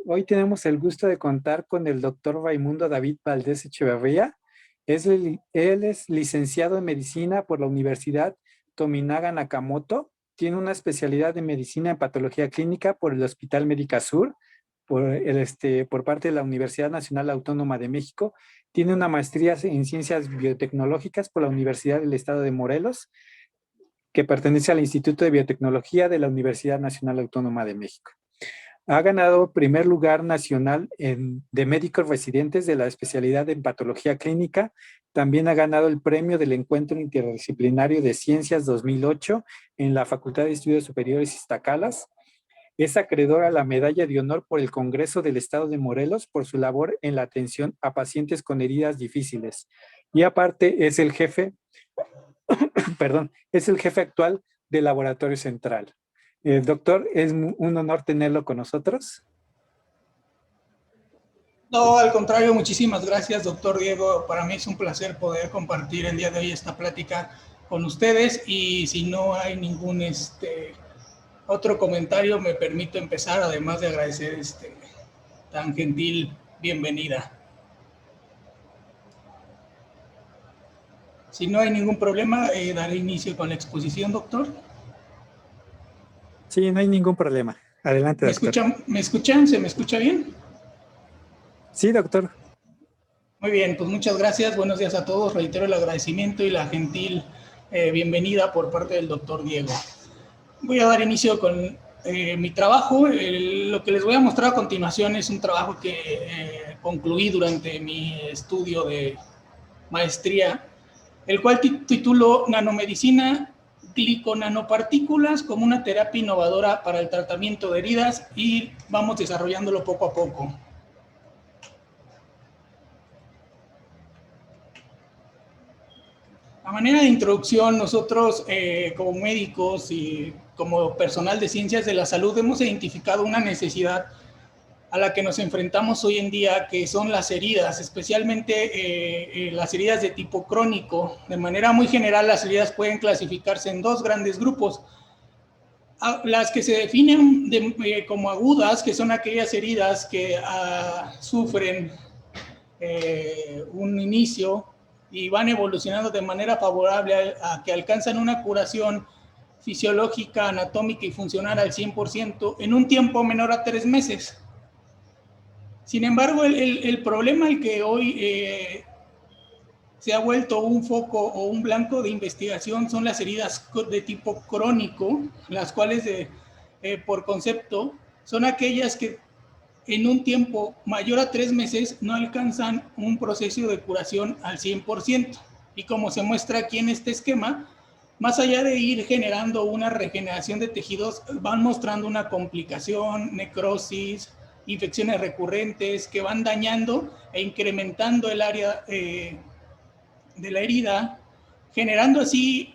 Hoy tenemos el gusto de contar con el doctor Raimundo David Valdés Echeverría. Él es licenciado en medicina por la Universidad Tominaga Nakamoto. Tiene una especialidad en medicina en patología clínica por el Hospital Médica Sur, por parte de la Universidad Nacional Autónoma de México. Tiene una maestría en ciencias biotecnológicas por la Universidad del Estado de Morelos, que pertenece al Instituto de Biotecnología de la Universidad Nacional Autónoma de México. Ha ganado primer lugar nacional de médicos residentes de la especialidad en patología clínica. También ha ganado el premio del Encuentro Interdisciplinario de Ciencias 2008 en la Facultad de Estudios Superiores Iztacalas. Es acreedor a la medalla de honor por el Congreso del Estado de Morelos por su labor en la atención a pacientes con heridas difíciles. Y aparte es el jefe, es el jefe actual del Laboratorio Central. Doctor, es un honor tenerlo con nosotros. No, al contrario, muchísimas gracias, doctor Diego. Para mí es un placer poder compartir el día de hoy esta plática con ustedes, y si no hay ningún otro comentario, me permito empezar, además de agradecer tan gentil bienvenida. Si no hay ningún problema, daré inicio con la exposición, doctor. Sí, no hay ningún problema. Adelante, doctor. ¿Me escuchan? ¿Se me escucha bien? Sí, doctor. Muy bien, pues muchas gracias. Buenos días a todos. Reitero el agradecimiento y la gentil bienvenida por parte del doctor Diego. Voy a dar inicio con mi trabajo. Lo que les voy a mostrar a continuación es un trabajo que concluí durante mi estudio de maestría, el cual titulo Nanomedicina gliconanopartículas como una terapia innovadora para el tratamiento de heridas, y vamos desarrollándolo poco a poco. A manera de introducción, nosotros como médicos y como personal de ciencias de la salud hemos identificado una necesidad a la que nos enfrentamos hoy en día, que son las heridas, especialmente las heridas de tipo crónico. De manera muy general, las heridas pueden clasificarse en dos grandes grupos. Las que se definen como agudas, que son aquellas heridas que sufren un inicio y van evolucionando de manera favorable a que alcanzan una curación fisiológica, anatómica y funcional al 100% en un tiempo menor a 3 meses. Sin embargo, el problema al que hoy se ha vuelto un foco o un blanco de investigación son las heridas de tipo crónico, las cuales por concepto son aquellas que en un tiempo mayor a 3 meses no alcanzan un proceso de curación al 100%. Y como se muestra aquí en este esquema, más allá de ir generando una regeneración de tejidos, van mostrando una complicación, necrosis, infecciones recurrentes que van dañando e incrementando el área de la herida, generando así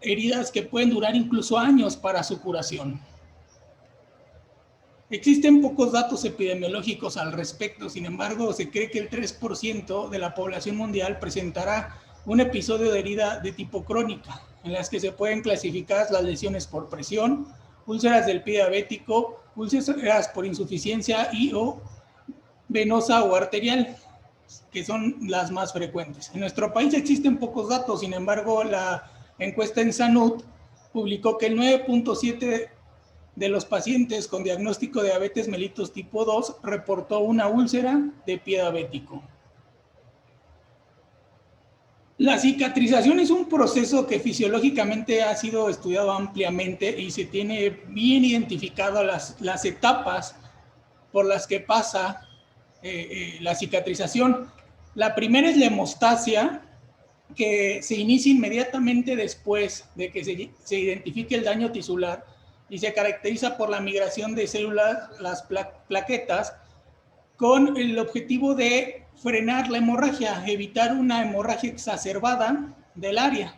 heridas que pueden durar incluso años para su curación. Existen pocos datos epidemiológicos al respecto. Sin embargo, se cree que el 3% de la población mundial presentará un episodio de herida de tipo crónica, en las que se pueden clasificar las lesiones por presión, úlceras del pie diabético, úlceras por insuficiencia y o venosa o arterial, que son las más frecuentes. En nuestro país existen pocos datos. Sin embargo, la encuesta en Sanud publicó que el 9.7% de los pacientes con diagnóstico de diabetes mellitus tipo 2 reportó una úlcera de pie diabético. La cicatrización es un proceso que fisiológicamente ha sido estudiado ampliamente y se tiene bien identificado las etapas por las que pasa la cicatrización. La primera es la hemostasia, que se inicia inmediatamente después de que se identifique el daño tisular, y se caracteriza por la migración de células, las plaquetas, con el objetivo de frenar la hemorragia, evitar una hemorragia exacerbada del área,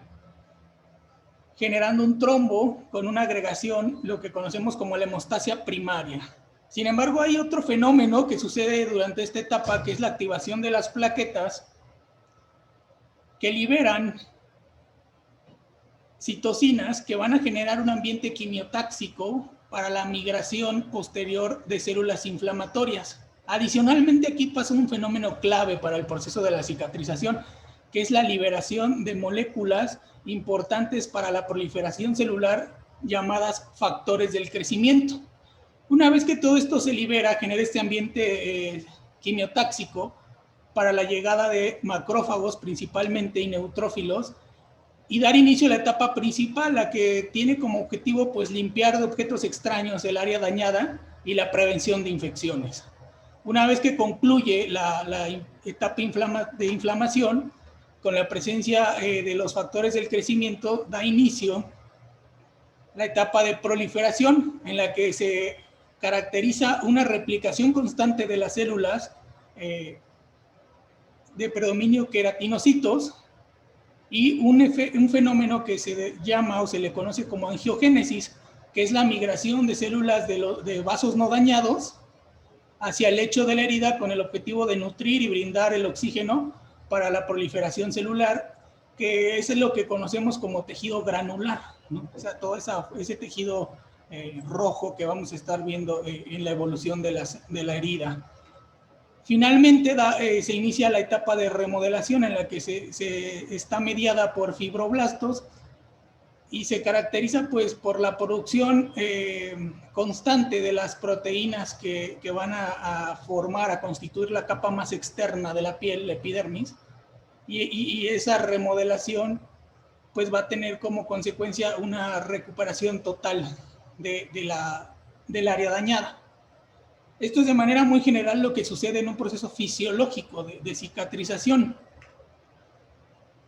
generando un trombo con una agregación, lo que conocemos como la hemostasia primaria. Sin embargo, hay otro fenómeno que sucede durante esta etapa, que es la activación de las plaquetas, que liberan citocinas que van a generar un ambiente quimiotáxico para la migración posterior de células inflamatorias. Adicionalmente, aquí pasa un fenómeno clave para el proceso de la cicatrización, que es la liberación de moléculas importantes para la proliferación celular llamadas factores del crecimiento. Una vez que todo esto se libera, genera este ambiente quimiotáxico para la llegada de macrófagos principalmente y neutrófilos, y dar inicio a la etapa principal, la que tiene como objetivo pues limpiar de objetos extraños el área dañada y la prevención de infecciones. Una vez que concluye la etapa de inflamación, con la presencia de los factores del crecimiento, da inicio la etapa de proliferación, en la que se caracteriza una replicación constante de las células de predominio queratinocitos, y un fenómeno que se llama o se le conoce como angiogénesis, que es la migración de células de vasos no dañados hacia el lecho de la herida con el objetivo de nutrir y brindar el oxígeno para la proliferación celular, que es lo que conocemos como tejido granular, ¿no? O sea, todo ese tejido rojo que vamos a estar viendo en la evolución de la herida. Finalmente se inicia la etapa de remodelación, en la que se está mediada por fibroblastos y se caracteriza pues por la producción constante de las proteínas que van a constituir la capa más externa de la piel, la epidermis, y esa remodelación pues va a tener como consecuencia una recuperación total del área dañada. Esto es de manera muy general lo que sucede en un proceso fisiológico de cicatrización.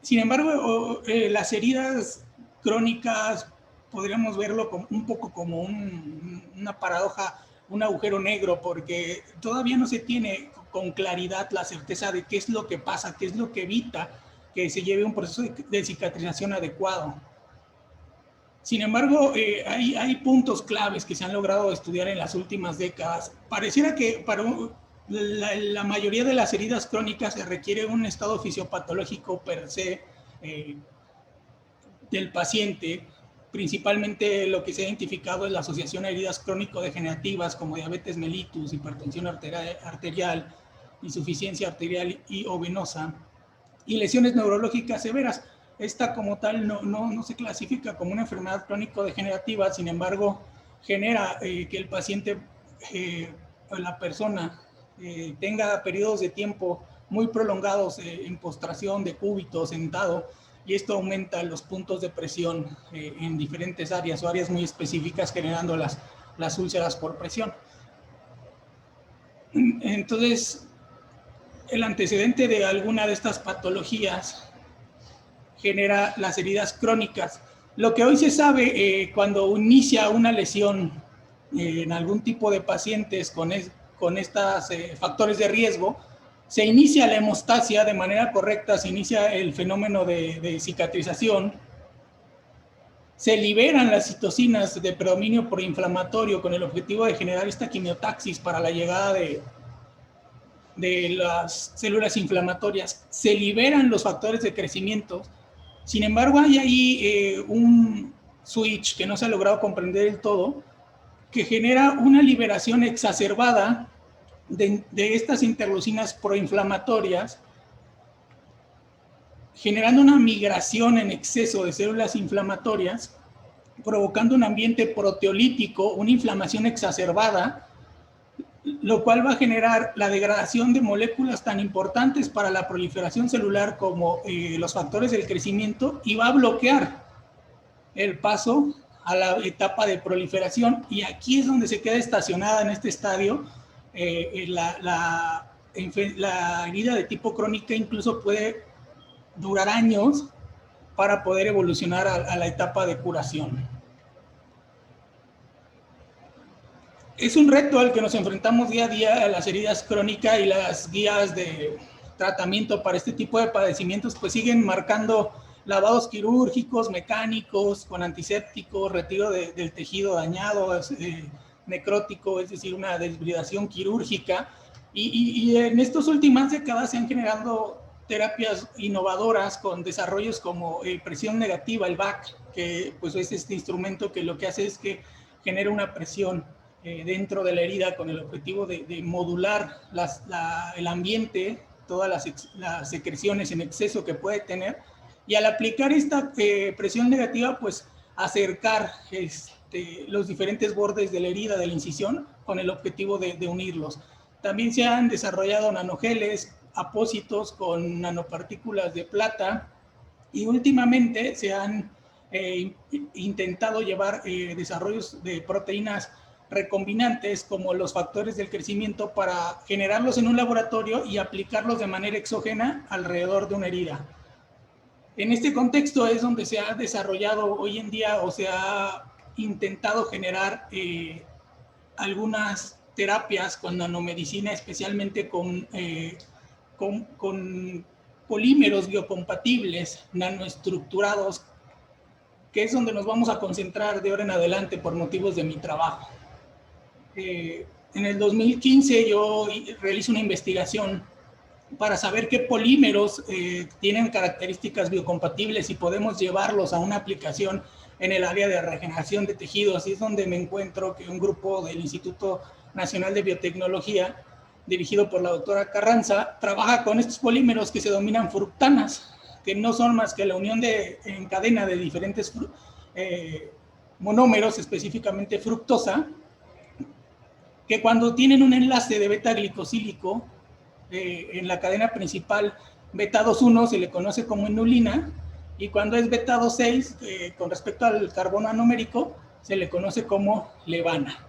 Sin embargo, las heridas crónicas podríamos verlo un poco como una paradoja, un agujero negro, porque todavía no se tiene con claridad la certeza de qué es lo que pasa, qué es lo que evita que se lleve un proceso de cicatrización adecuado. Sin embargo, hay puntos claves que se han logrado estudiar en las últimas décadas. Pareciera que para la mayoría de las heridas crónicas se requiere un estado fisiopatológico per se del paciente. Principalmente lo que se ha identificado es la asociación a heridas crónico-degenerativas como diabetes mellitus, hipertensión arterial, insuficiencia arterial o venosa, y lesiones neurológicas severas. Esta como tal no se clasifica como una enfermedad crónico-degenerativa, sin embargo, genera que el paciente o la persona tenga periodos de tiempo muy prolongados en postración, decúbito, sentado, y esto aumenta los puntos de presión en diferentes áreas o áreas muy específicas, generando las úlceras por presión. Entonces, el antecedente de alguna de estas patologías genera las heridas crónicas. Lo que hoy se sabe cuando inicia una lesión en algún tipo de pacientes con estos factores de riesgo, se inicia la hemostasia de manera correcta, se inicia el fenómeno de cicatrización, se liberan las citocinas de predominio proinflamatorio con el objetivo de generar esta quimiotaxis para la llegada de las células inflamatorias, se liberan los factores de crecimiento. Sin embargo, hay ahí un switch que no se ha logrado comprender del todo, que genera una liberación exacerbada de estas interleucinas proinflamatorias, generando una migración en exceso de células inflamatorias, provocando un ambiente proteolítico, una inflamación exacerbada, lo cual va a generar la degradación de moléculas tan importantes para la proliferación celular como los factores del crecimiento, y va a bloquear el paso a la etapa de proliferación, y aquí es donde se queda estacionada en este estadio. La herida de tipo crónica incluso puede durar años para poder evolucionar a la etapa de curación. Es un reto al que nos enfrentamos día a día a las heridas crónicas, y las guías de tratamiento para este tipo de padecimientos pues siguen marcando lavados quirúrgicos, mecánicos, con antisépticos, retiro del tejido dañado, necrótico, es decir, una deshidratación quirúrgica. Y en estas últimas décadas se han generado terapias innovadoras con desarrollos como presión negativa, el VAC, que pues es este instrumento que lo que hace es que genera una presión dentro de la herida con el objetivo de modular el ambiente, todas las secreciones en exceso que puede tener, y al aplicar esta presión negativa, pues acercar los diferentes bordes de la herida, de la incisión, con el objetivo de unirlos. También se han desarrollado nanogeles, apósitos con nanopartículas de plata, y últimamente se han intentado llevar desarrollos de proteínas recombinantes como los factores del crecimiento para generarlos en un laboratorio y aplicarlos de manera exógena alrededor de una herida. En este contexto es donde se ha desarrollado hoy en día o se ha intentado generar algunas terapias con nanomedicina, especialmente con polímeros biocompatibles, nanoestructurados, que es donde nos vamos a concentrar de ahora en adelante por motivos de mi trabajo. En el 2015 yo realizo una investigación para saber qué polímeros tienen características biocompatibles y podemos llevarlos a una aplicación en el área de regeneración de tejidos. Y es donde me encuentro que un grupo del Instituto Nacional de Biotecnología, dirigido por la doctora Carranza, trabaja con estos polímeros que se denominan fructanas, que no son más que la unión en cadena de diferentes monómeros, específicamente fructosa, que cuando tienen un enlace de beta-glicosílico en la cadena principal beta-2,1 se le conoce como inulina, y cuando es beta-2,6 con respecto al carbono anomérico se le conoce como levana.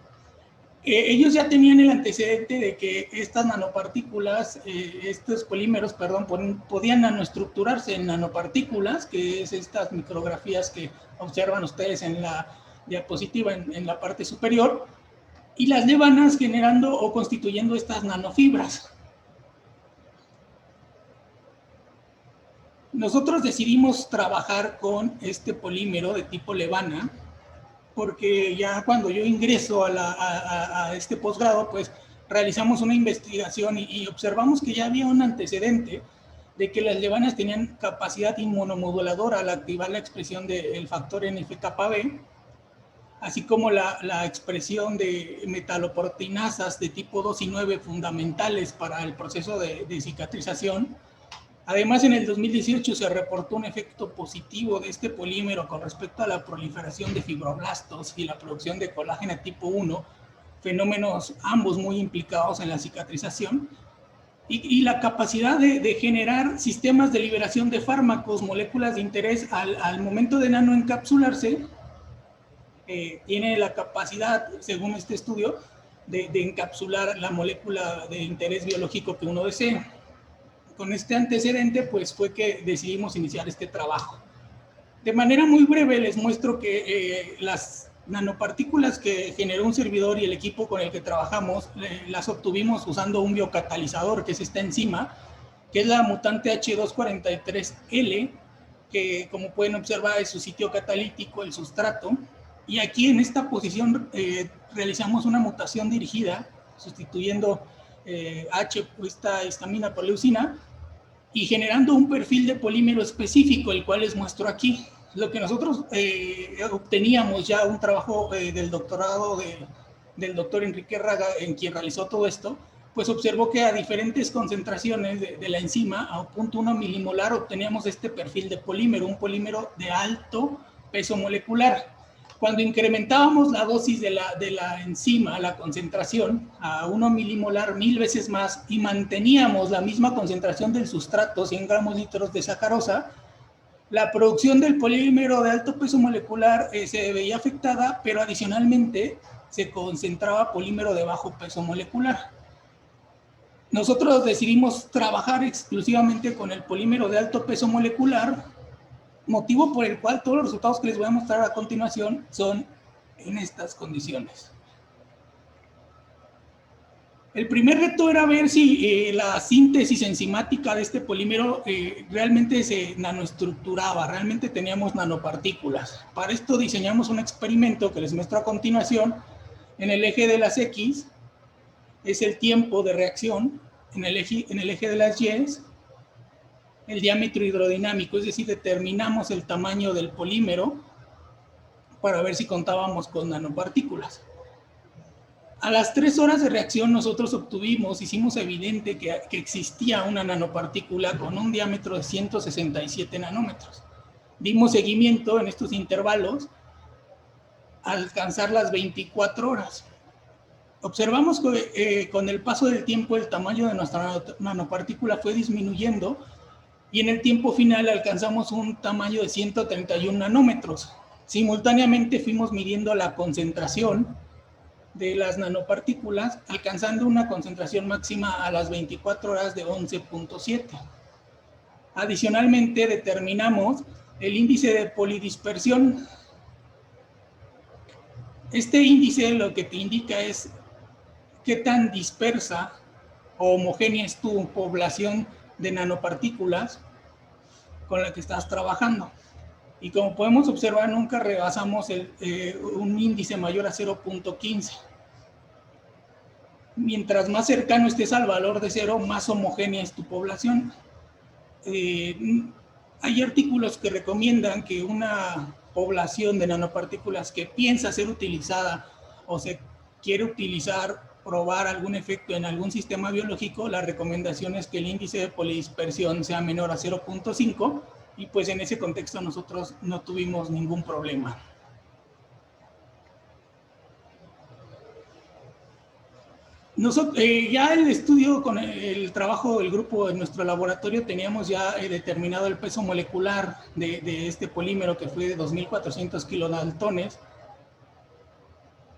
Ellos ya tenían el antecedente de que estas nanopartículas, estos polímeros, perdón, podían nanoestructurarse en nanopartículas, que es estas micrografías que observan ustedes en la diapositiva en la parte superior, y las levanas generando o constituyendo estas nanofibras. Nosotros decidimos trabajar con este polímero de tipo levana porque ya cuando yo ingreso a este posgrado, pues realizamos una investigación y observamos que ya había un antecedente de que las levanas tenían capacidad inmunomoduladora al activar la expresión del factor NF-κB, así como la expresión de metaloproteinasas de tipo 2 y 9 fundamentales para el proceso de cicatrización. Además, en el 2018 se reportó un efecto positivo de este polímero con respecto a la proliferación de fibroblastos y la producción de colágeno tipo 1, fenómenos ambos muy implicados en la cicatrización, y la capacidad de generar sistemas de liberación de fármacos, moléculas de interés al momento de nanoencapsularse. Tiene la capacidad, según este estudio, de encapsular la molécula de interés biológico que uno desee. Con este antecedente, pues fue que decidimos iniciar este trabajo. De manera muy breve les muestro que las nanopartículas que generó un servidor y el equipo con el que trabajamos, las obtuvimos usando un biocatalizador, que es esta enzima, que es la mutante H243L, que como pueden observar es su sitio catalítico, el sustrato, y aquí en esta posición realizamos una mutación dirigida, sustituyendo esta histamina por leucina, y generando un perfil de polímero específico, el cual les muestro aquí. Lo que nosotros obteníamos ya un trabajo del doctorado del doctor Enrique Raga, en quien realizó todo esto, pues observó que a diferentes concentraciones de la enzima, a 0.1 milimolar, obteníamos este perfil de polímero, un polímero de alto peso molecular. Cuando incrementábamos la dosis de la enzima, la concentración, a 1 milimolar, 1000 veces más, y manteníamos la misma concentración del sustrato, 100 gramos litros de sacarosa, la producción del polímero de alto peso molecular se veía afectada, pero adicionalmente se concentraba polímero de bajo peso molecular. Nosotros decidimos trabajar exclusivamente con el polímero de alto peso molecular, motivo por el cual todos los resultados que les voy a mostrar a continuación son en estas condiciones. El primer reto era ver si la síntesis enzimática de este polímero realmente se nanoestructuraba, realmente teníamos nanopartículas. Para esto diseñamos un experimento que les muestro a continuación. En el eje de las X es el tiempo de reacción, en el eje de las Y el diámetro hidrodinámico, es decir, determinamos el tamaño del polímero para ver si contábamos con nanopartículas. A las 3 horas de reacción nosotros hicimos evidente que existía una nanopartícula con un diámetro de 167 nanómetros. Dimos seguimiento en estos intervalos al alcanzar las 24 horas. Observamos que con el paso del tiempo el tamaño de nuestra nanopartícula fue disminuyendo y en el tiempo final alcanzamos un tamaño de 131 nanómetros. Simultáneamente fuimos midiendo la concentración de las nanopartículas, alcanzando una concentración máxima a las 24 horas de 11.7. Adicionalmente, determinamos el índice de polidispersión. Este índice lo que te indica es qué tan dispersa o homogénea es tu población de nanopartículas con la que estás trabajando. Y como podemos observar, nunca rebasamos un índice mayor a 0.15. Mientras más cercano estés al valor de 0, más homogénea es tu población. Hay artículos que recomiendan que una población de nanopartículas que piensa ser utilizada o se quiere utilizar, probar algún efecto en algún sistema biológico, la recomendación es que el índice de polidispersión sea menor a 0.5, y pues en ese contexto nosotros no tuvimos ningún problema. Ya el estudio con el trabajo del grupo en nuestro laboratorio teníamos ya determinado el peso molecular de este polímero, que fue de 2.400 kilodaltones.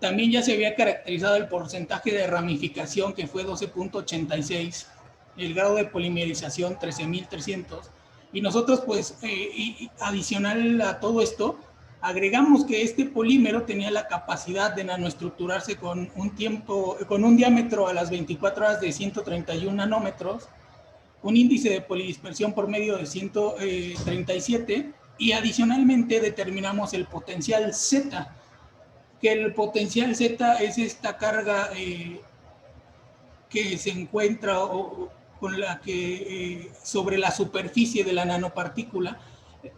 También ya se había caracterizado el porcentaje de ramificación, que fue 12.86, el grado de polimerización 13.300, y nosotros pues adicional a todo esto agregamos que este polímero tenía la capacidad de nanoestructurarse con un diámetro a las 24 horas de 131 nanómetros, un índice de polidispersión por medio de 137, y adicionalmente determinamos el potencial Z, que el potencial Z es esta carga que se encuentra con la que sobre la superficie de la nanopartícula,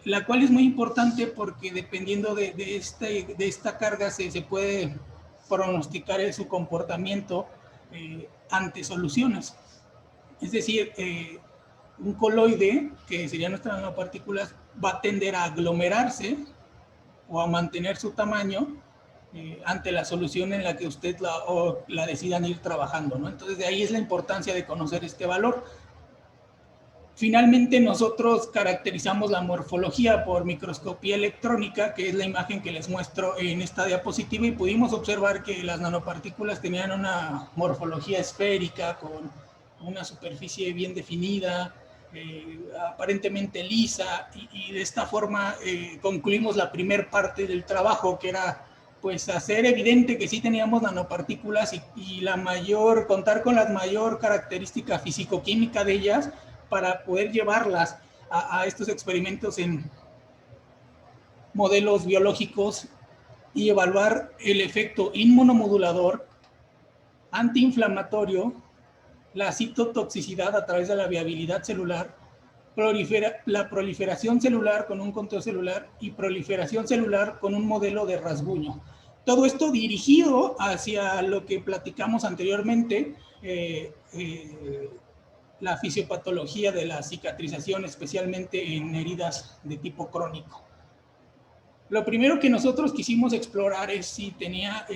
la cual es muy importante porque dependiendo de esta carga se puede pronosticar su comportamiento ante soluciones. Es decir, un coloide, que serían nuestras nanopartículas, va a tender a aglomerarse o a mantener su tamaño ante la solución en la que usted la decidan ir trabajando, ¿no? Entonces, de ahí es la importancia de conocer este valor. Finalmente, nosotros caracterizamos la morfología por microscopía electrónica, que es la imagen que les muestro en esta diapositiva, y pudimos observar que las nanopartículas tenían una morfología esférica con una superficie bien definida, aparentemente lisa, y de esta forma concluimos la primera parte del trabajo, que era pues hacer evidente que sí teníamos nanopartículas y contar con la mayor característica físico-química de ellas para poder llevarlas a estos experimentos en modelos biológicos y evaluar el efecto inmunomodulador, antiinflamatorio, la citotoxicidad a través de la viabilidad celular, la proliferación celular con un control celular y proliferación celular con un modelo de rasguño. Todo esto dirigido hacia lo que platicamos anteriormente, la fisiopatología de la cicatrización, especialmente en heridas de tipo crónico. Lo primero que nosotros quisimos explorar es si tenía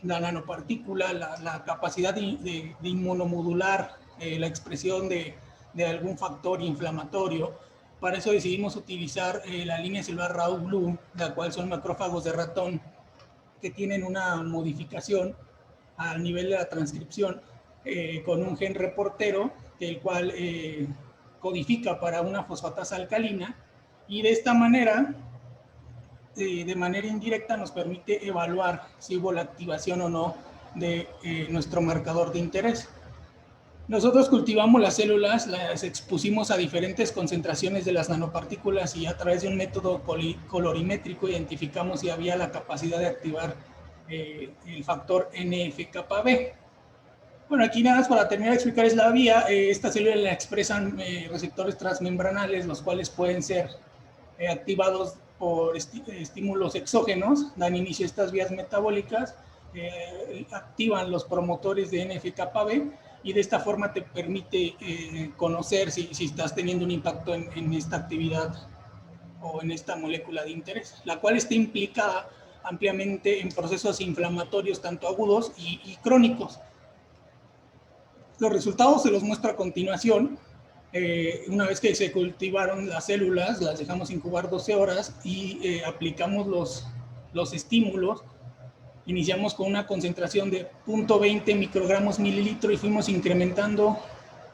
la nanopartícula la capacidad de inmunomodular la expresión de algún factor inflamatorio. Para eso decidimos utilizar la línea celular Raw Blue, la cual son macrófagos de ratón que tienen una modificación a nivel de la transcripción con un gen reportero, el cual codifica para una fosfatasa alcalina, y de esta manera, de manera indirecta, nos permite evaluar si hubo la activación o no de nuestro marcador de interés. Nosotros cultivamos las células, las expusimos a diferentes concentraciones de las nanopartículas y a través de un método colorimétrico identificamos si había la capacidad de activar el factor NF-κB. Bueno, aquí nada más para terminar de explicarles la vía. Esta célula la expresan receptores transmembranales, los cuales pueden ser activados por estímulos exógenos, dan inicio a estas vías metabólicas, activan los promotores de NF-κB y de esta forma te permite conocer si estás teniendo un impacto en esta actividad o en esta molécula de interés, la cual está implicada ampliamente en procesos inflamatorios tanto agudos y crónicos. Los resultados se los muestro a continuación. Una vez que se cultivaron las células, las dejamos incubar 12 horas y aplicamos los estímulos. Iniciamos con una concentración de 0.20 microgramos mililitro y fuimos incrementando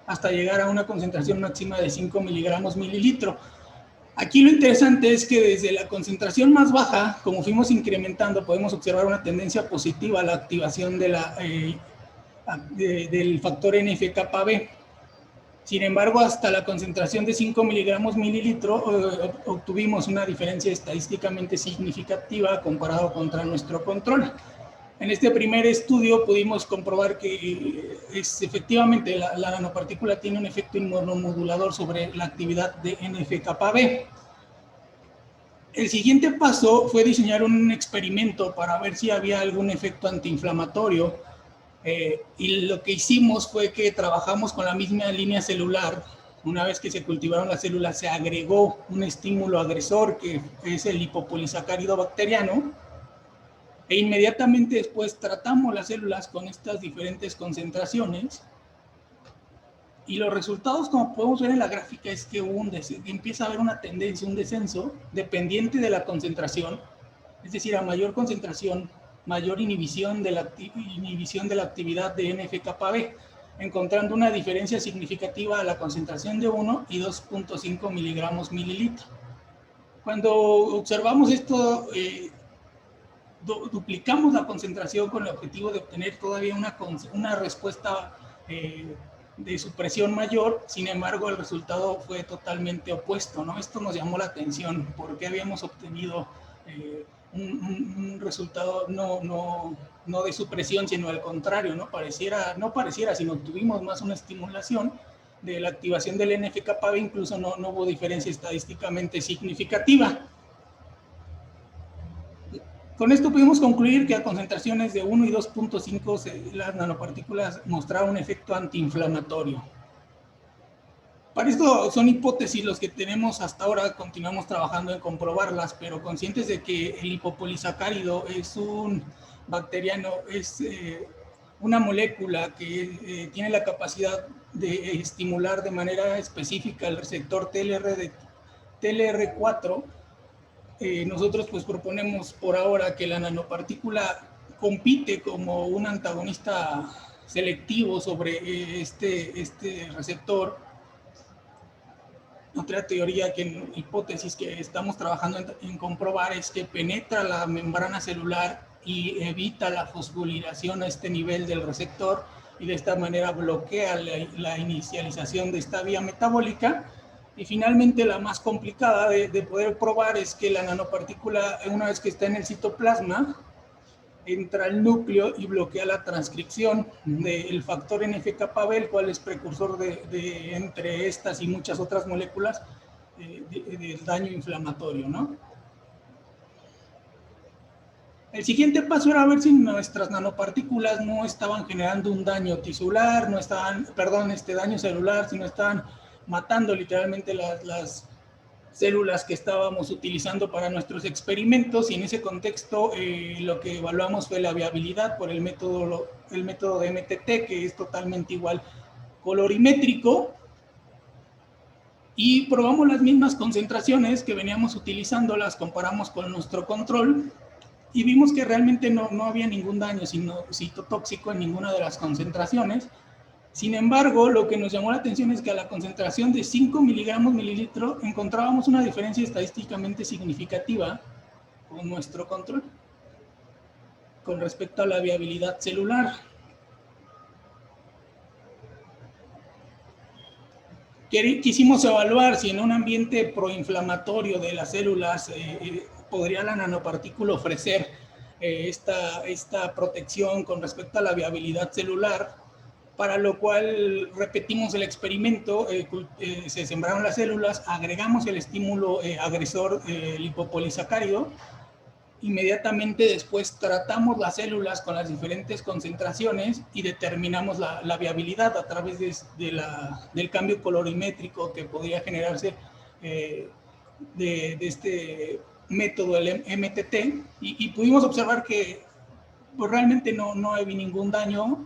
hasta llegar a una concentración máxima de 5 miligramos mililitro. Aquí lo interesante es que desde la concentración más baja, como fuimos incrementando, podemos observar una tendencia positiva a la activación de del factor NF-κB. Sin embargo, hasta la concentración de 5 miligramos mililitro obtuvimos una diferencia estadísticamente significativa comparado contra nuestro control. En este primer estudio pudimos comprobar que efectivamente la nanopartícula tiene un efecto inmunomodulador sobre la actividad de NF-κB. El siguiente paso fue diseñar un experimento para ver si había algún efecto antiinflamatorio. Y lo que hicimos fue que trabajamos con la misma línea celular. Una vez que se cultivaron las células, se agregó un estímulo agresor, que es el lipopolisacárido bacteriano, e inmediatamente después tratamos las células con estas diferentes concentraciones. Y los resultados, como podemos ver en la gráfica, es que empieza a haber una tendencia, un descenso, dependiente de la concentración. Es decir, a mayor concentración, mayor inhibición de la actividad de NF-κB, encontrando una diferencia significativa a la concentración de 1 y 2.5 miligramos mililitro. Cuando observamos esto, duplicamos la concentración con el objetivo de obtener todavía una respuesta de supresión mayor. Sin embargo, el resultado fue totalmente opuesto, ¿no? Esto nos llamó la atención, porque habíamos obtenido un resultado no de supresión, sino al contrario, no pareciera, sino tuvimos más una estimulación de la activación del NF-κB, incluso no hubo diferencia estadísticamente significativa. Con esto pudimos concluir que a concentraciones de 1 y 2.5 las nanopartículas mostraron un efecto antiinflamatorio. Para esto son hipótesis los que tenemos hasta ahora, continuamos trabajando en comprobarlas, pero conscientes de que el lipopolisacárido es un bacteriano, es una molécula que tiene la capacidad de estimular de manera específica el receptor TLR4, nosotros pues proponemos por ahora que la nanopartícula compite como un antagonista selectivo sobre este receptor. Otra teoría, hipótesis que estamos trabajando en comprobar, es que penetra la membrana celular y evita la fosforilación a este nivel del receptor, y de esta manera bloquea la inicialización de esta vía metabólica. Y finalmente, la más complicada de poder probar es que la nanopartícula, una vez que está en el citoplasma, entra al núcleo y bloquea la transcripción del factor NF-κB, el cual es precursor de entre estas y muchas otras moléculas del daño inflamatorio, ¿no? El siguiente paso era ver si nuestras nanopartículas no estaban generando un daño tisular, daño celular, sino estaban matando literalmente las células que estábamos utilizando para nuestros experimentos. Y en ese contexto lo que evaluamos fue la viabilidad por el método de MTT, que es totalmente igual colorimétrico, y probamos las mismas concentraciones que veníamos utilizando, las comparamos con nuestro control y vimos que realmente no había ningún daño citotóxico en ninguna de las concentraciones. Sin embargo, lo que nos llamó la atención es que a la concentración de 5 miligramos mililitro encontrábamos una diferencia estadísticamente significativa con nuestro control con respecto a la viabilidad celular. Quisimos evaluar si en un ambiente proinflamatorio de las células podría la nanopartícula ofrecer esta protección con respecto a la viabilidad celular. para lo cual repetimos el experimento, se sembraron las células, agregamos el estímulo agresor lipopolisacárido, inmediatamente después tratamos las células con las diferentes concentraciones y determinamos la viabilidad a través del cambio colorimétrico que podría generarse de este método, el MTT, y pudimos observar que pues, realmente no había ningún daño,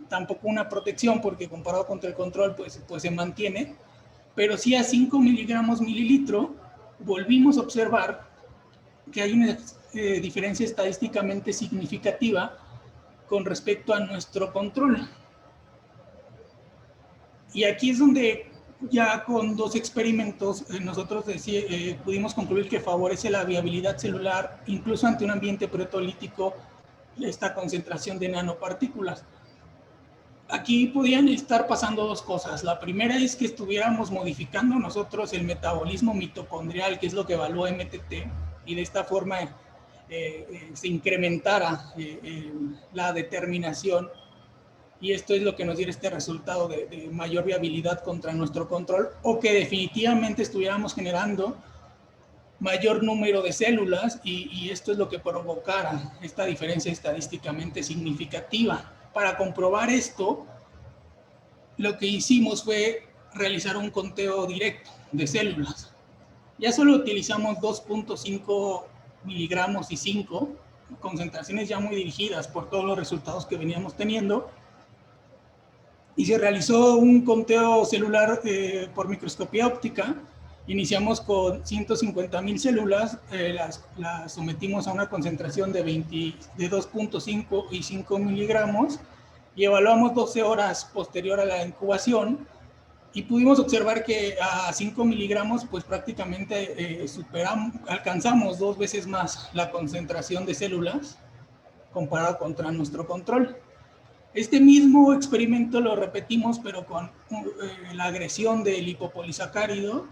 tampoco una protección, porque comparado contra el control pues se mantiene, pero sí a 5 miligramos mililitro volvimos a observar que hay una diferencia estadísticamente significativa con respecto a nuestro control. Y aquí es donde ya con 2 experimentos nosotros pudimos concluir que favorece la viabilidad celular incluso ante un ambiente proteolítico, esta concentración de nanopartículas. Aquí podían estar pasando 2 cosas. La primera es que estuviéramos modificando nosotros el metabolismo mitocondrial, que es lo que evalúa MTT, y de esta forma se incrementara la determinación, y esto es lo que nos diera este resultado de mayor viabilidad contra nuestro control, o que definitivamente estuviéramos generando mayor número de células, y esto es lo que provocara esta diferencia estadísticamente significativa. Para comprobar esto, lo que hicimos fue realizar un conteo directo de células. Ya solo utilizamos 2.5 miligramos y 5, concentraciones ya muy dirigidas por todos los resultados que veníamos teniendo, y se realizó un conteo celular por microscopía óptica. Iniciamos con 150,000 células, las sometimos a una concentración de 2.5 y 5 miligramos y evaluamos 12 horas posterior a la incubación, y pudimos observar que a 5 miligramos pues prácticamente alcanzamos 2 veces más la concentración de células comparado contra nuestro control. Este mismo experimento lo repetimos pero con la agresión del lipopolisacárido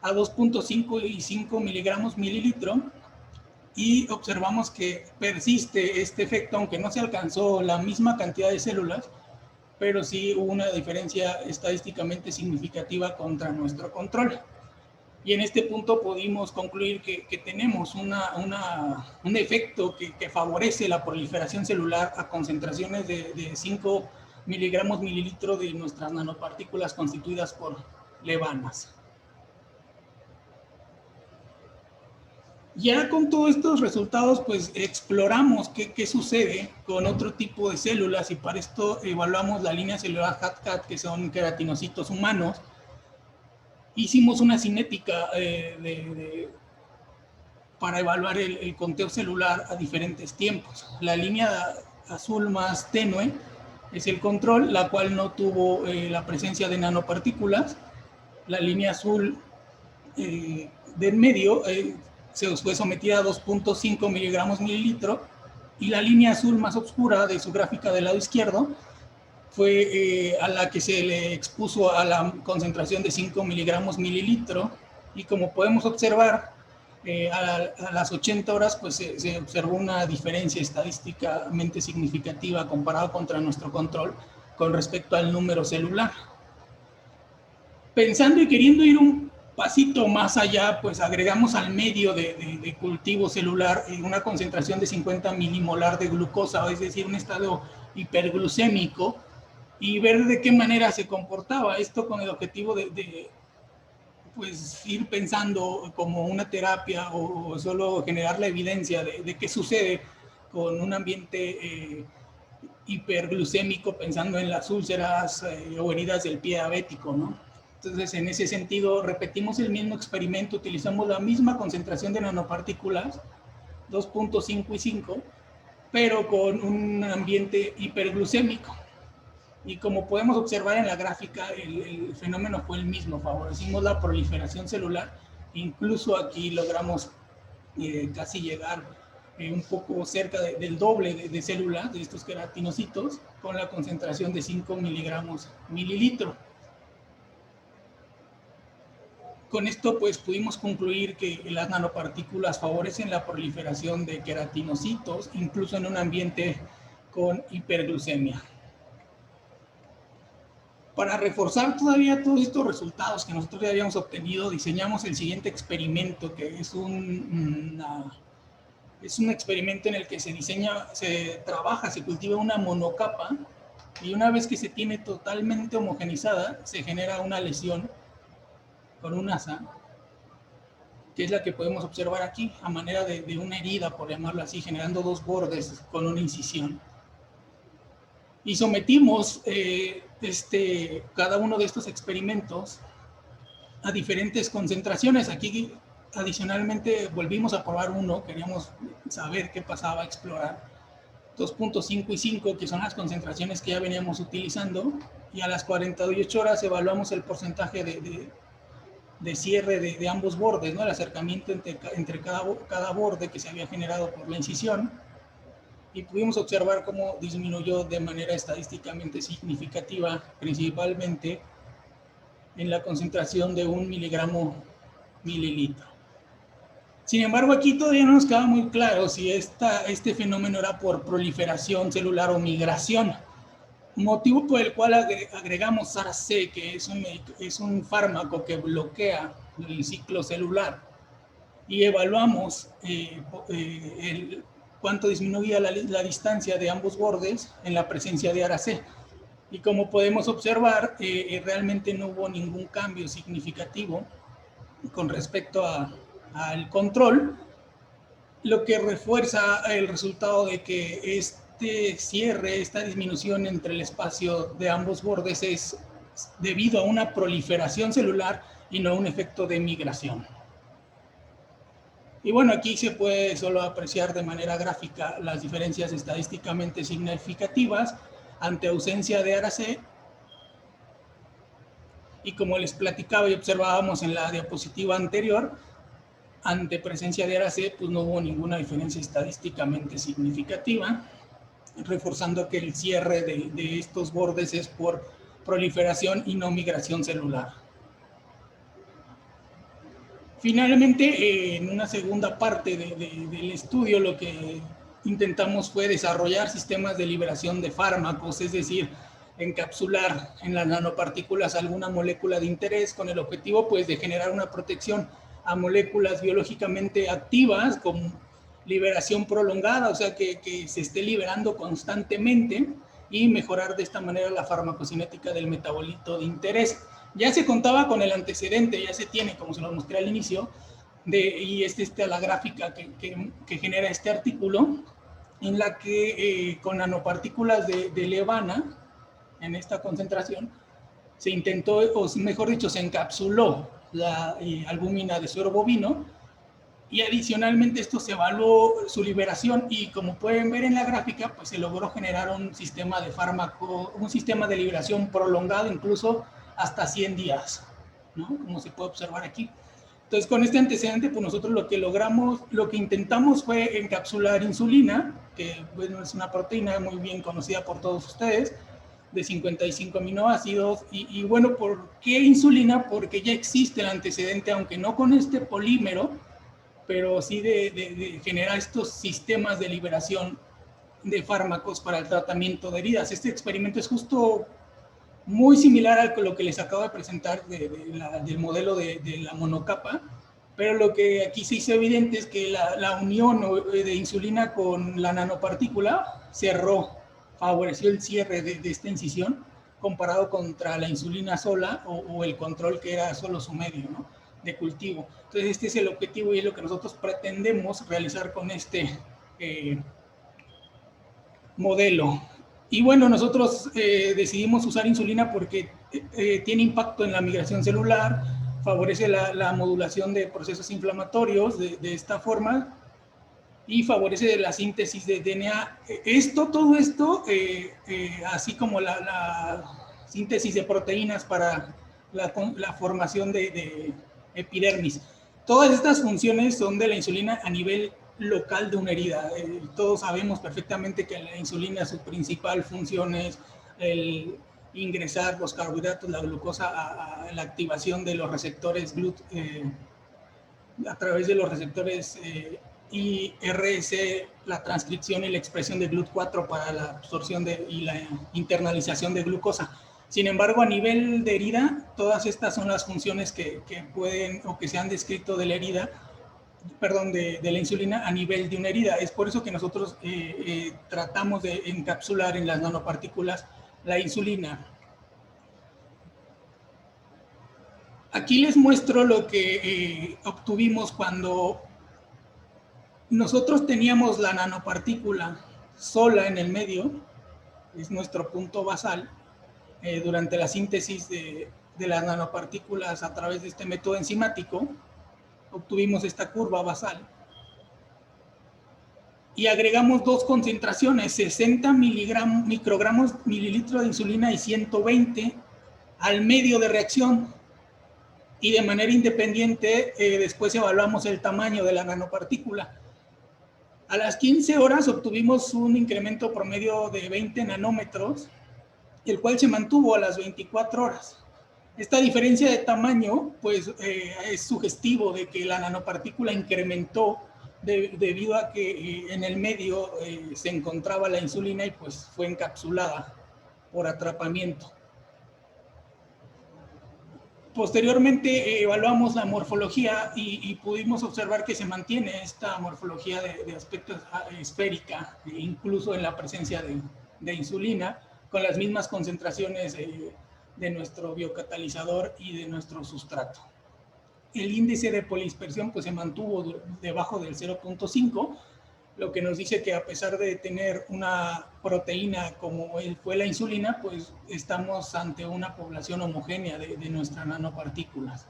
a 2.5 y 5 miligramos mililitro, y observamos que persiste este efecto, aunque no se alcanzó la misma cantidad de células, pero sí hubo una diferencia estadísticamente significativa contra nuestro control. Y en este punto pudimos concluir que tenemos un efecto que favorece la proliferación celular a concentraciones de 5 miligramos mililitro de nuestras nanopartículas constituidas por levanas. Ya con todos estos resultados, pues exploramos qué sucede con otro tipo de células, y para esto evaluamos la línea celular HATCAT, que son queratinocitos humanos. Hicimos una cinética para evaluar el conteo celular a diferentes tiempos. La línea azul más tenue es el control, la cual no tuvo la presencia de nanopartículas. La línea azul del medio se fue sometida a 2.5 miligramos mililitro, y la línea azul más oscura de su gráfica del lado izquierdo fue a la que se le expuso a la concentración de 5 miligramos mililitro, y como podemos observar, a las 80 horas pues se observó una diferencia estadísticamente significativa comparado contra nuestro control con respecto al número celular. Pensando y queriendo ir un pasito más allá, pues agregamos al medio de cultivo celular una concentración de 50 milimolar de glucosa, es decir, un estado hiperglucémico, y ver de qué manera se comportaba esto, con el objetivo de pues ir pensando como una terapia, o solo generar la evidencia de qué sucede con un ambiente hiperglucémico, pensando en las úlceras o heridas del pie diabético, ¿no? Entonces, en ese sentido, repetimos el mismo experimento, utilizamos la misma concentración de nanopartículas, 2.5 y 5, pero con un ambiente hiperglucémico. Y como podemos observar en la gráfica, el fenómeno fue el mismo, favorecimos la proliferación celular, incluso aquí logramos casi llegar un poco cerca del doble de células de estos queratinocitos, con la concentración de 5 miligramos mililitro. Con esto pues pudimos concluir que las nanopartículas favorecen la proliferación de queratinocitos, incluso en un ambiente con hiperglucemia. Para reforzar todavía todos estos resultados que nosotros ya habíamos obtenido, diseñamos el siguiente experimento, que es un experimento en el que se diseña, se trabaja, se cultiva una monocapa, y una vez que se tiene totalmente homogenizada, se genera una lesión con un asa, que es la que podemos observar aquí, a manera de una herida, por llamarlo así, generando dos bordes con una incisión. Y sometimos cada uno de estos experimentos a diferentes concentraciones. Aquí, adicionalmente, volvimos a probar uno, queríamos saber qué pasaba, explorar. 2.5 y 5, que son las concentraciones que ya veníamos utilizando, y a las 48 horas evaluamos el porcentaje de cierre de ambos bordes, ¿no? El acercamiento entre cada borde que se había generado por la incisión, y pudimos observar cómo disminuyó de manera estadísticamente significativa, principalmente en la concentración de 1 miligramo mililitro. Sin embargo, aquí todavía no nos queda muy claro si este fenómeno era por proliferación celular o migración, motivo por el cual agregamos ARC, que es un fármaco que bloquea el ciclo celular, y evaluamos cuánto disminuía la distancia de ambos bordes en la presencia de ARC. Y como podemos observar, realmente no hubo ningún cambio significativo con respecto al control, lo que refuerza el resultado de que este cierre, esta disminución entre el espacio de ambos bordes es debido a una proliferación celular y no a un efecto de migración. Y bueno, aquí se puede solo apreciar de manera gráfica las diferencias estadísticamente significativas ante ausencia de ARC. Y como les platicaba y observábamos en la diapositiva anterior, ante presencia de ARC, pues no hubo ninguna diferencia estadísticamente significativa, reforzando que el cierre de estos bordes es por proliferación y no migración celular. Finalmente, en una segunda parte del estudio, lo que intentamos fue desarrollar sistemas de liberación de fármacos, es decir, encapsular en las nanopartículas alguna molécula de interés con el objetivo, pues, de generar una protección a moléculas biológicamente activas con liberación prolongada, o sea, que se esté liberando constantemente, y mejorar de esta manera la farmacocinética del metabolito de interés. Ya se contaba con el antecedente, ya se tiene, como se lo mostré al inicio, y la gráfica que genera este artículo, en la que con nanopartículas de levana, en esta concentración, se intentó, o mejor dicho, se encapsuló la albúmina de suero bovino, y adicionalmente esto se evaluó su liberación, y como pueden ver en la gráfica, pues se logró generar un sistema de fármaco, un sistema de liberación prolongado, incluso hasta 100 días, ¿no? Como se puede observar aquí. Entonces, con este antecedente, pues nosotros lo que intentamos fue encapsular insulina, que bueno, es una proteína muy bien conocida por todos ustedes, de 55 aminoácidos, y bueno, ¿por qué insulina? Porque ya existe el antecedente, aunque no con este polímero, pero sí de generar estos sistemas de liberación de fármacos para el tratamiento de heridas. Este experimento es justo muy similar a lo que les acabo de presentar del modelo de la monocapa, pero lo que aquí se hizo evidente es que la unión de insulina con la nanopartícula cerró, favoreció el cierre de esta incisión, comparado contra la insulina sola o el control, que era solo su medio, ¿no?, de cultivo. Entonces, este es el objetivo y es lo que nosotros pretendemos realizar con este modelo. Y bueno, nosotros decidimos usar insulina porque tiene impacto en la migración celular, favorece la modulación de procesos inflamatorios de esta forma, y favorece la síntesis de DNA. Todo esto, así como la síntesis de proteínas para la formación de epidermis. Todas estas funciones son de la insulina a nivel local de una herida. Todos sabemos perfectamente que la insulina, su principal función es el ingresar los carbohidratos, la glucosa, a la activación de los receptores a través de los receptores IRS, la transcripción y la expresión de GLUT4 para la absorción y la internalización de glucosa. Sin embargo, a nivel de herida, todas estas son las funciones que pueden o que se han descrito de la herida, perdón, de la insulina a nivel de una herida. Es por eso que nosotros tratamos de encapsular en las nanopartículas la insulina. Aquí les muestro lo que obtuvimos cuando nosotros teníamos la nanopartícula sola en el medio, es nuestro punto basal, durante la síntesis de las nanopartículas a través de este método enzimático, obtuvimos esta curva basal. Y agregamos dos concentraciones, 60 microgramos mililitro de insulina y 120 al medio de reacción. Y de manera independiente, después evaluamos el tamaño de la nanopartícula. A las 15 horas obtuvimos un incremento promedio de 20 nanómetros, el cual se mantuvo a las 24 horas. Esta diferencia de tamaño, pues, es sugestivo de que la nanopartícula incrementó debido a que en el medio se encontraba la insulina y pues fue encapsulada por atrapamiento. Posteriormente evaluamos la morfología y pudimos observar que se mantiene esta morfología de aspecto esférica, incluso en la presencia de insulina, con las mismas concentraciones de nuestro biocatalizador y de nuestro sustrato. El índice de polispersión pues, se mantuvo debajo del 0.5, lo que nos dice que a pesar de tener una proteína como fue la insulina, pues estamos ante una población homogénea de nuestras nanopartículas.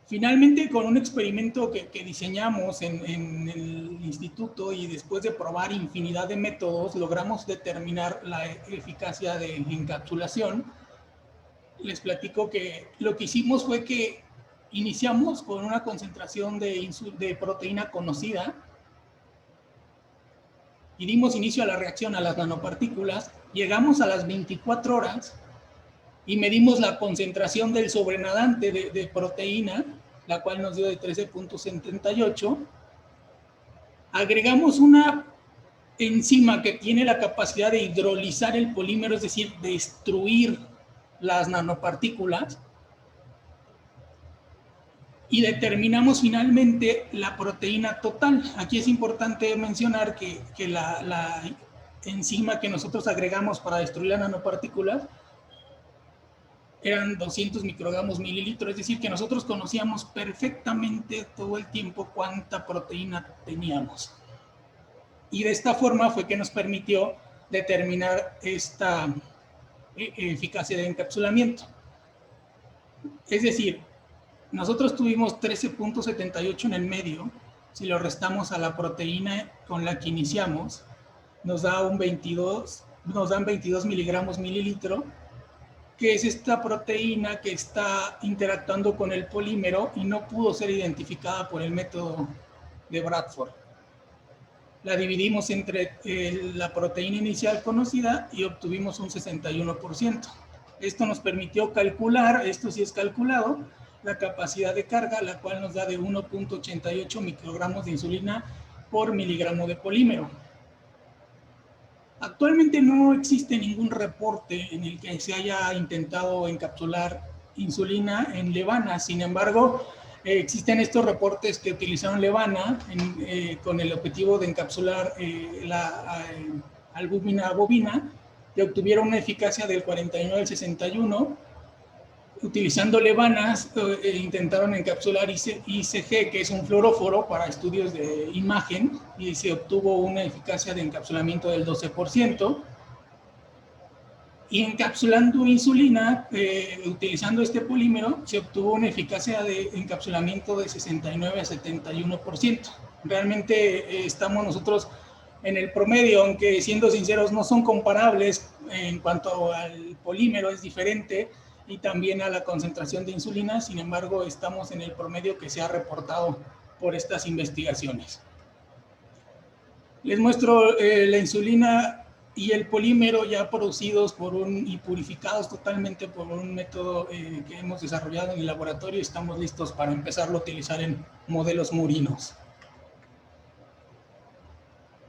Finalmente, con un experimento que diseñamos en el instituto y después de probar infinidad de métodos, logramos determinar la eficacia de encapsulación. Les platico que lo que hicimos fue que iniciamos con una concentración de proteína conocida y dimos inicio a la reacción a las nanopartículas. Llegamos a las 24 horas y medimos la concentración del sobrenadante de proteína, la cual nos dio de 13.78. Agregamos una enzima que tiene la capacidad de hidrolizar el polímero, es decir, destruir las nanopartículas, y determinamos finalmente la proteína total. Aquí es importante mencionar que la enzima que nosotros agregamos para destruir las nanopartículas eran 200 microgramos mililitro, es decir, que nosotros conocíamos perfectamente todo el tiempo cuánta proteína teníamos. Y de esta forma fue que nos permitió determinar esta eficacia de encapsulamiento. Es decir, nosotros tuvimos 13.78 en el medio. Si lo restamos a la proteína con la que iniciamos, nos dan 22 miligramos mililitro, que es esta proteína que está interactuando con el polímero y no pudo ser identificada por el método de Bradford. La dividimos entre la proteína inicial conocida y obtuvimos un 61%. Esto nos permitió calcular, esto sí es calculado, la capacidad de carga, la cual nos da de 1.88 microgramos de insulina por miligramo de polímero. Actualmente no existe ningún reporte en el que se haya intentado encapsular insulina en levana. Sin embargo, existen estos reportes que utilizaron levana con el objetivo de encapsular la albúmina bovina, que obtuvieron una eficacia del 49 al 61. Utilizando levanas, intentaron encapsular ICG, que es un fluoróforo para estudios de imagen, y se obtuvo una eficacia de encapsulamiento del 12%. Y encapsulando insulina, utilizando este polímero, se obtuvo una eficacia de encapsulamiento de 69 a 71%. Realmente estamos nosotros en el promedio, aunque siendo sinceros no son comparables en cuanto al polímero, es diferente, y también a la concentración de insulina. Sin embargo, estamos en el promedio que se ha reportado por estas investigaciones. Les muestro la insulina y el polímero ya producidos y purificados totalmente por un método que hemos desarrollado en el laboratorio, y estamos listos para empezarlo a utilizar en modelos murinos.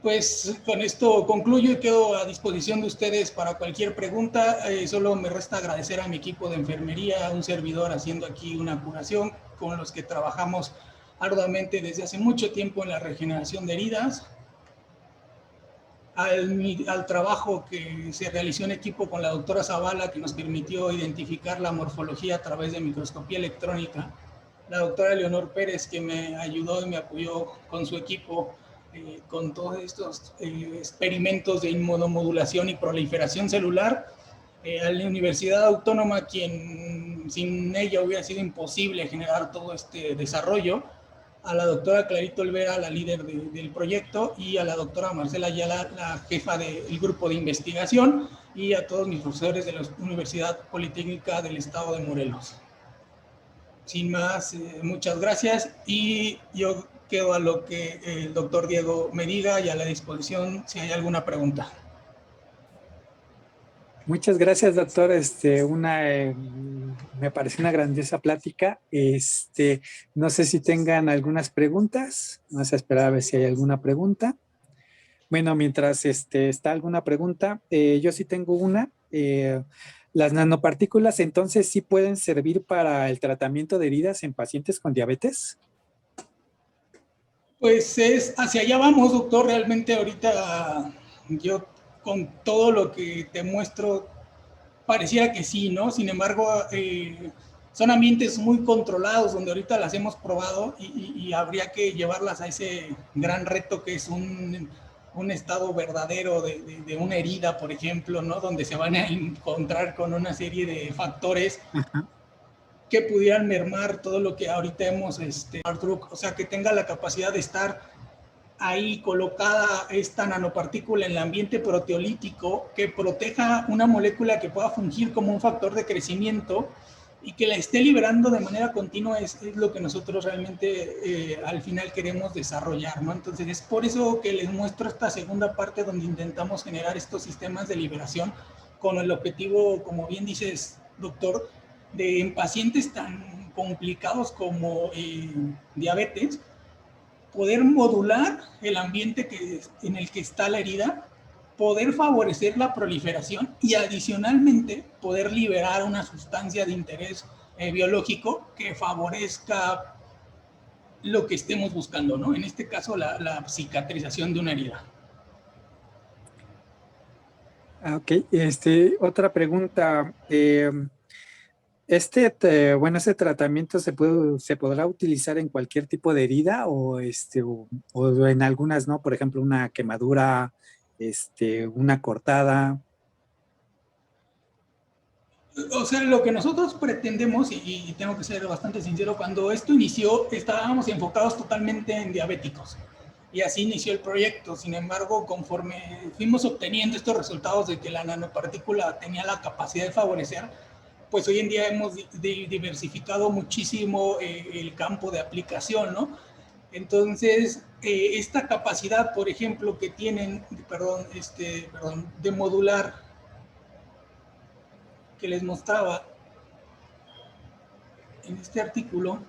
Pues con esto concluyo y quedo a disposición de ustedes para cualquier pregunta. Solo me resta agradecer a mi equipo de enfermería, a un servidor haciendo aquí una curación, con los que trabajamos arduamente desde hace mucho tiempo en la regeneración de heridas, al trabajo que se realizó en equipo con la doctora Zavala, que nos permitió identificar la morfología a través de microscopía electrónica, la doctora Leonor Pérez, que me ayudó y me apoyó con su equipo con todos estos experimentos de inmunomodulación y proliferación celular, a la Universidad Autónoma, quien sin ella hubiera sido imposible generar todo este desarrollo, a la doctora Clarito Olvera, la líder del proyecto, y a la doctora Marcela Ayala, la jefa del grupo de investigación, y a todos mis profesores de la Universidad Politécnica del Estado de Morelos. Sin más, muchas gracias, y yo quedo a lo que el doctor Diego me diga y a la disposición si hay alguna pregunta. Muchas gracias, doctor. Me pareció una grandiosa plática. No sé si tengan algunas preguntas. Vamos a esperar a ver si hay alguna pregunta. Bueno, mientras está alguna pregunta, yo sí tengo una. ¿Las nanopartículas entonces sí pueden servir para el tratamiento de heridas en pacientes con diabetes? Pues hacia allá vamos, doctor. Realmente ahorita yo con todo lo que te muestro pareciera que sí, ¿no? Sin embargo, son ambientes muy controlados donde ahorita las hemos probado y habría que llevarlas a ese gran reto que es un estado verdadero de una herida, por ejemplo, ¿no? Donde se van a encontrar con una serie de factores que pudieran mermar todo lo que ahorita hemos, o sea, que tenga la capacidad de estar ahí colocada esta nanopartícula en el ambiente proteolítico, que proteja una molécula que pueda fungir como un factor de crecimiento y que la esté liberando de manera continua, es lo que nosotros realmente al final queremos desarrollar, ¿no? Entonces es por eso que les muestro esta segunda parte donde intentamos generar estos sistemas de liberación con el objetivo, como bien dices, doctor, de en pacientes tan complicados como diabetes, poder modular el ambiente en el que está la herida, poder favorecer la proliferación y adicionalmente poder liberar una sustancia de interés biológico que favorezca lo que estemos buscando, ¿no? En este caso, la cicatrización de una herida. Ok, otra pregunta. Este tratamiento se podrá utilizar en cualquier tipo de herida o en algunas, ¿no? Por ejemplo, una quemadura, una cortada. O sea, lo que nosotros pretendemos, y tengo que ser bastante sincero, cuando esto inició, estábamos enfocados totalmente en diabéticos. Y así inició el proyecto. Sin embargo, conforme fuimos obteniendo estos resultados de que la nanopartícula tenía la capacidad de favorecer, pues hoy en día hemos diversificado muchísimo el campo de aplicación, ¿no? Entonces, esta capacidad, por ejemplo, que tienen, de modular, que les mostraba en este artículo,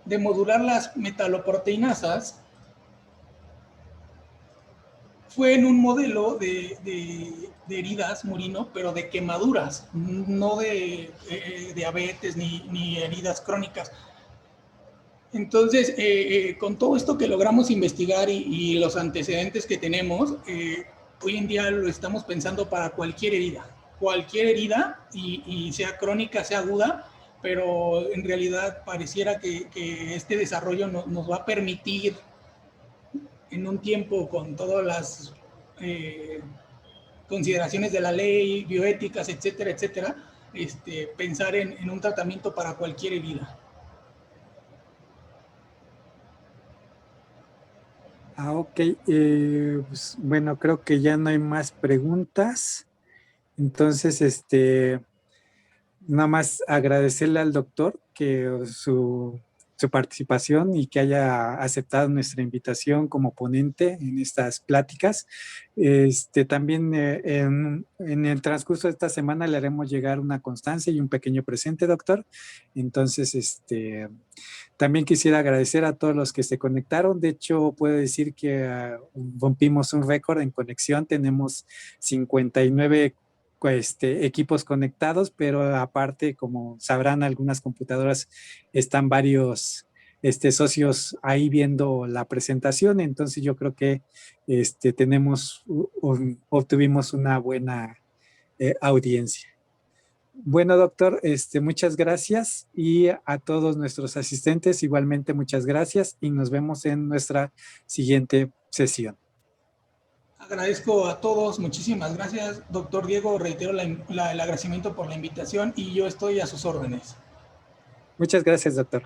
de modular las metaloproteinasas, fue en un modelo de heridas, Murino, pero de quemaduras, no de diabetes ni heridas crónicas. Entonces, con todo esto que logramos investigar y los antecedentes que tenemos, hoy en día lo estamos pensando para cualquier herida, y sea crónica, sea aguda, pero en realidad pareciera que este desarrollo nos va a permitir en un tiempo con todas las consideraciones de la ley, bioéticas, etcétera, etcétera, pensar en un tratamiento para cualquier herida. Ok, pues, bueno, creo que ya no hay más preguntas. Entonces, nada más agradecerle al doctor que su participación y que haya aceptado nuestra invitación como ponente en estas pláticas. También en el transcurso de esta semana le haremos llegar una constancia y un pequeño presente, doctor. Entonces, también quisiera agradecer a todos los que se conectaron. De hecho, puedo decir que rompimos un récord en conexión. Tenemos 59 equipos conectados, pero aparte, como sabrán, algunas computadoras están varios socios ahí viendo la presentación. Entonces yo creo que obtuvimos una buena audiencia. Bueno, doctor, muchas gracias, y a todos nuestros asistentes igualmente muchas gracias, y nos vemos en nuestra siguiente sesión. Agradezco a todos, muchísimas gracias, doctor Diego, reitero el agradecimiento por la invitación y yo estoy a sus órdenes. Muchas gracias, doctor.